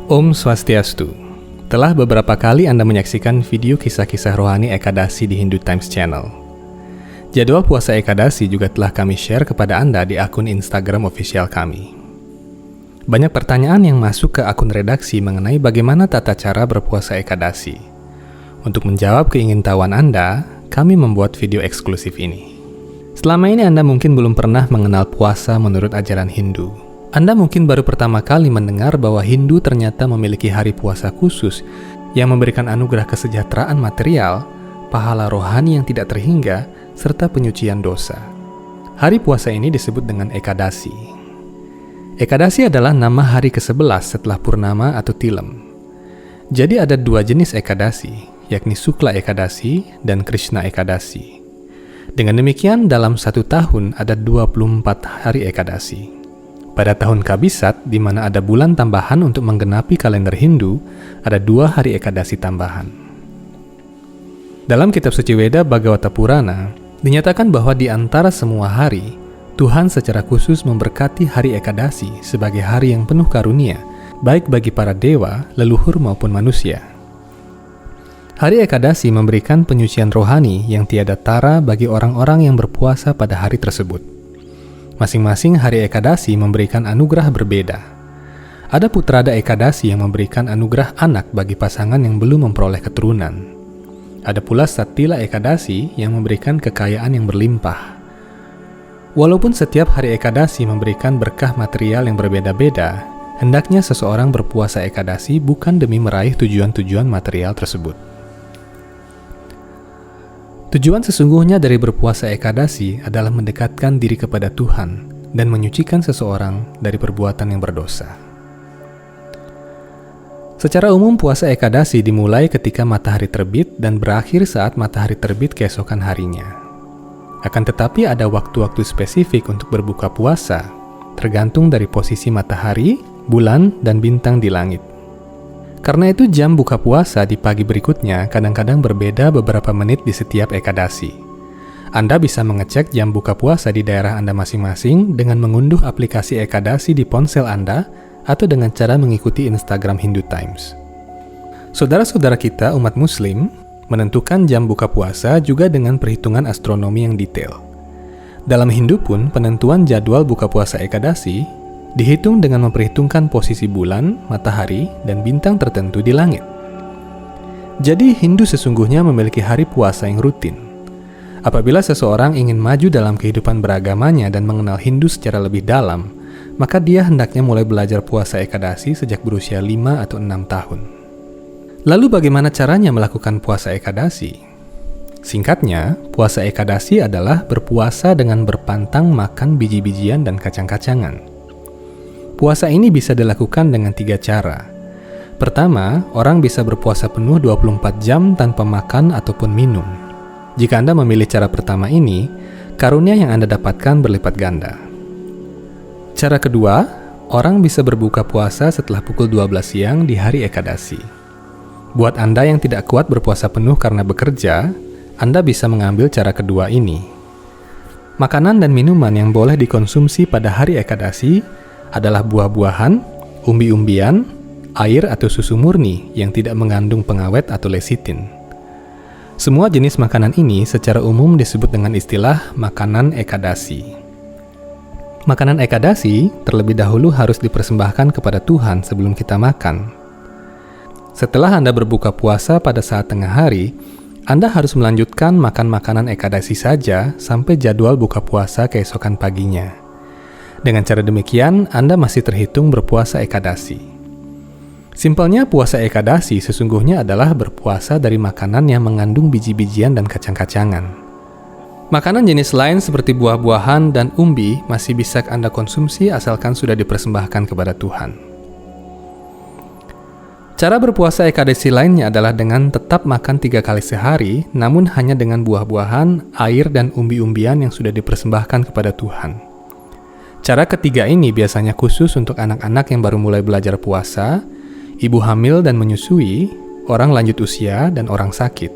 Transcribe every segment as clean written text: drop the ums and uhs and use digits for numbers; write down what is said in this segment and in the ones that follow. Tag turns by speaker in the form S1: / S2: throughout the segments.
S1: Om Swastiastu. Telah beberapa kali Anda menyaksikan video kisah-kisah rohani Ekadasi di Hindu Times Channel. Jadwal puasa Ekadasi juga telah kami share kepada Anda di akun Instagram official kami. Banyak pertanyaan yang masuk ke akun redaksi mengenai bagaimana tata cara berpuasa Ekadasi. Untuk menjawab keingintahuan Anda, kami membuat video eksklusif ini. Selama ini Anda mungkin belum pernah mengenal puasa menurut ajaran Hindu. Anda mungkin baru pertama kali mendengar bahwa Hindu ternyata memiliki hari puasa khusus yang memberikan anugerah kesejahteraan material, pahala rohani yang tidak terhingga, serta penyucian dosa. Hari puasa ini disebut dengan Ekadasi. Ekadasi adalah nama hari ke-11 setelah Purnama atau Tilem. Jadi ada dua jenis Ekadasi, yakni Sukla Ekadasi dan Krishna Ekadasi. Dengan demikian, dalam satu tahun ada 24 hari Ekadasi. Pada tahun Kabisat, di mana ada bulan tambahan untuk menggenapi kalender Hindu, ada 2 hari Ekadasi tambahan. Dalam kitab suci Weda Bhagavata Purana, dinyatakan bahwa di antara semua hari, Tuhan secara khusus memberkati hari Ekadasi sebagai hari yang penuh karunia, baik bagi para dewa, leluhur maupun manusia. Hari Ekadasi memberikan penyucian rohani yang tiada tara bagi orang-orang yang berpuasa pada hari tersebut. Masing-masing hari Ekadasi memberikan anugerah berbeda. Ada Putrada Ekadasi yang memberikan anugerah anak bagi pasangan yang belum memperoleh keturunan. Ada pula Satila Ekadasi yang memberikan kekayaan yang berlimpah. Walaupun setiap hari Ekadasi memberikan berkah material yang berbeda-beda, hendaknya seseorang berpuasa Ekadasi bukan demi meraih tujuan-tujuan material tersebut. Tujuan sesungguhnya dari berpuasa Ekadasi adalah mendekatkan diri kepada Tuhan dan menyucikan seseorang dari perbuatan yang berdosa. Secara umum, puasa Ekadasi dimulai ketika matahari terbit dan berakhir saat matahari terbit keesokan harinya. Akan tetapi ada waktu-waktu spesifik untuk berbuka puasa, tergantung dari posisi matahari, bulan, dan bintang di langit. Karena itu jam buka puasa di pagi berikutnya kadang-kadang berbeda beberapa menit di setiap Ekadasi. Anda bisa mengecek jam buka puasa di daerah Anda masing-masing dengan mengunduh aplikasi Ekadasi di ponsel Anda atau dengan cara mengikuti Instagram Hindu Times. Saudara-saudara kita umat Muslim menentukan jam buka puasa juga dengan perhitungan astronomi yang detail. Dalam Hindu pun penentuan jadwal buka puasa Ekadasi dihitung dengan memperhitungkan posisi bulan, matahari, dan bintang tertentu di langit. Jadi Hindu sesungguhnya memiliki hari puasa yang rutin. Apabila seseorang ingin maju dalam kehidupan beragamanya dan mengenal Hindu secara lebih dalam, maka dia hendaknya mulai belajar puasa Ekadasi sejak berusia 5 atau 6 tahun. Lalu bagaimana caranya melakukan puasa Ekadasi? Singkatnya, puasa Ekadasi adalah berpuasa dengan berpantang makan biji-bijian dan kacang-kacangan. Puasa ini bisa dilakukan dengan 3 cara. Pertama, orang bisa berpuasa penuh 24 jam tanpa makan ataupun minum. Jika Anda memilih cara pertama ini, karunia yang Anda dapatkan berlipat ganda. Cara kedua, orang bisa berbuka puasa setelah pukul 12 siang di hari Ekadasi. Buat Anda yang tidak kuat berpuasa penuh karena bekerja, Anda bisa mengambil cara kedua ini. Makanan dan minuman yang boleh dikonsumsi pada hari Ekadasi adalah buah-buahan, umbi-umbian, air atau susu murni yang tidak mengandung pengawet atau lecitin. Semua jenis makanan ini secara umum disebut dengan istilah makanan Ekadasi. Makanan Ekadasi terlebih dahulu harus dipersembahkan kepada Tuhan sebelum kita makan. Setelah Anda berbuka puasa pada saat tengah hari, Anda harus melanjutkan makan makanan Ekadasi saja sampai jadwal buka puasa keesokan paginya. Dengan cara demikian, Anda masih terhitung berpuasa Ekadasi. Simpelnya, puasa Ekadasi sesungguhnya adalah berpuasa dari makanan yang mengandung biji-bijian dan kacang-kacangan. Makanan jenis lain seperti buah-buahan dan umbi masih bisa Anda konsumsi asalkan sudah dipersembahkan kepada Tuhan. Cara berpuasa Ekadasi lainnya adalah dengan tetap makan 3 kali sehari, namun hanya dengan buah-buahan, air, dan umbi-umbian yang sudah dipersembahkan kepada Tuhan. Cara ketiga ini biasanya khusus untuk anak-anak yang baru mulai belajar puasa, ibu hamil dan menyusui, orang lanjut usia, dan orang sakit.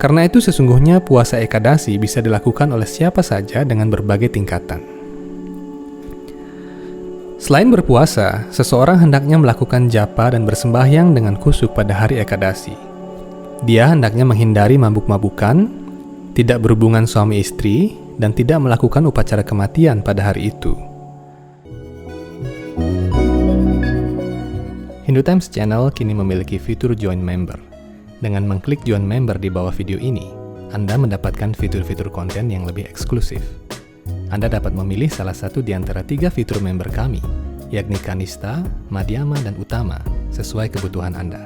S1: Karena itu sesungguhnya puasa Ekadasi bisa dilakukan oleh siapa saja dengan berbagai tingkatan. Selain berpuasa, seseorang hendaknya melakukan japa dan bersembahyang dengan khusyuk pada hari Ekadasi. Dia hendaknya menghindari mabuk-mabukan, tidak berhubungan suami istri, dan tidak melakukan upacara kematian pada hari itu. Hindu Times Channel kini memiliki fitur Join Member. Dengan mengklik Join Member di bawah video ini, Anda mendapatkan fitur-fitur konten yang lebih eksklusif. Anda dapat memilih salah satu di antara 3 fitur member kami, yakni Kanista, Madhyama, dan Utama, sesuai kebutuhan Anda.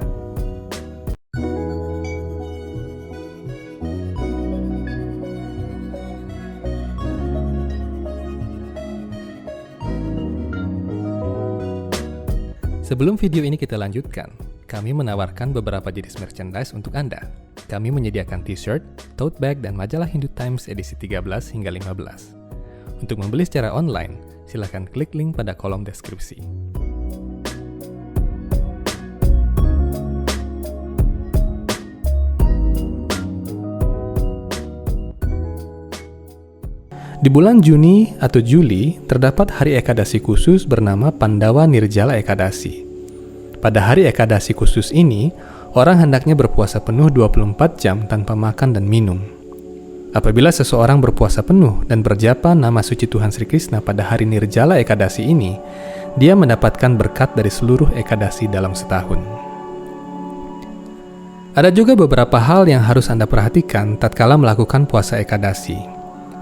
S1: Sebelum video ini kita lanjutkan, kami menawarkan beberapa jenis merchandise untuk Anda. Kami menyediakan t-shirt, tote bag, dan majalah Hindu Times edisi 13 hingga 15. Untuk membeli secara online, silakan klik link pada kolom deskripsi. Di bulan Juni atau Juli, terdapat hari Ekadasi khusus bernama Pandawa Nirjala Ekadasi. Pada hari Ekadasi khusus ini, orang hendaknya berpuasa penuh 24 jam tanpa makan dan minum. Apabila seseorang berpuasa penuh dan berjapa nama suci Tuhan Sri Krishna pada hari Nirjala Ekadasi ini, dia mendapatkan berkat dari seluruh Ekadasi dalam setahun. Ada juga beberapa hal yang harus Anda perhatikan tatkala melakukan puasa Ekadasi.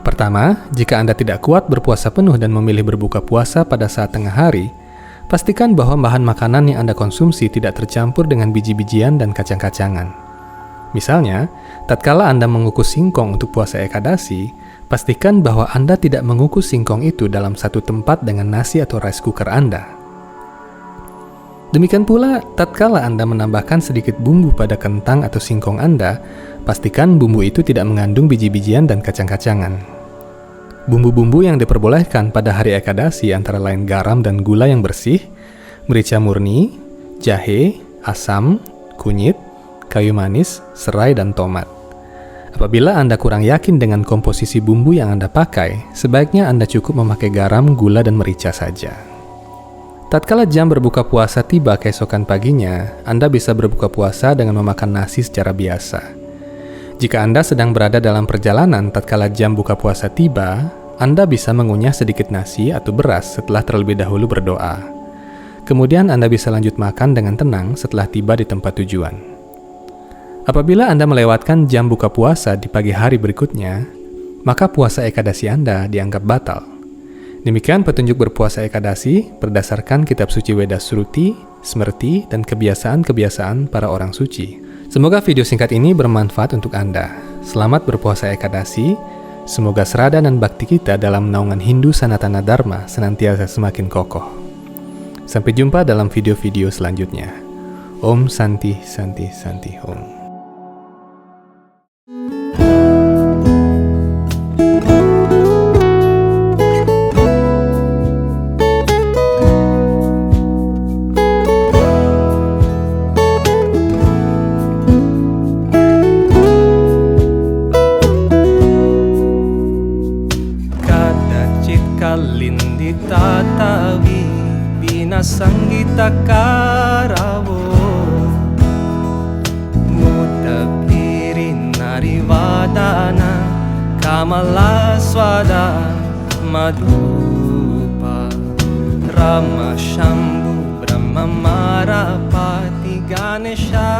S1: Pertama, jika Anda tidak kuat berpuasa penuh dan memilih berbuka puasa pada saat tengah hari, pastikan bahwa bahan makanan yang Anda konsumsi tidak tercampur dengan biji-bijian dan kacang-kacangan. Misalnya, tatkala Anda mengukus singkong untuk puasa Ekadasi, pastikan bahwa Anda tidak mengukus singkong itu dalam satu tempat dengan nasi atau rice cooker Anda. Demikian pula, tatkala Anda menambahkan sedikit bumbu pada kentang atau singkong Anda, pastikan bumbu itu tidak mengandung biji-bijian dan kacang-kacangan. Bumbu-bumbu yang diperbolehkan pada hari Ekadasi antara lain garam dan gula yang bersih, merica murni, jahe, asam, kunyit, kayu manis, serai, dan tomat. Apabila Anda kurang yakin dengan komposisi bumbu yang Anda pakai, sebaiknya Anda cukup memakai garam, gula, dan merica saja. Tatkala jam berbuka puasa tiba keesokan paginya, Anda bisa berbuka puasa dengan memakan nasi secara biasa. Jika Anda sedang berada dalam perjalanan tatkala jam buka puasa tiba, Anda bisa mengunyah sedikit nasi atau beras setelah terlebih dahulu berdoa. Kemudian Anda bisa lanjut makan dengan tenang setelah tiba di tempat tujuan. Apabila Anda melewatkan jam buka puasa di pagi hari berikutnya, maka puasa Ekadasi Anda dianggap batal. Demikian petunjuk berpuasa Ekadasi berdasarkan kitab suci Weda Sruti, Smriti, dan kebiasaan-kebiasaan para orang suci. Semoga video singkat ini bermanfaat untuk Anda. Selamat berpuasa Ekadasi. Semoga serada dan bakti kita dalam naungan Hindu Sanatana Dharma senantiasa semakin kokoh. Sampai jumpa dalam video-video selanjutnya. Om Santi Santi Santi Om.
S2: Kalindi tatawi binasanggita karawo mutapirin narivadana kamalaswada madupa Rama Shambhu Brahma Marapati Ganesha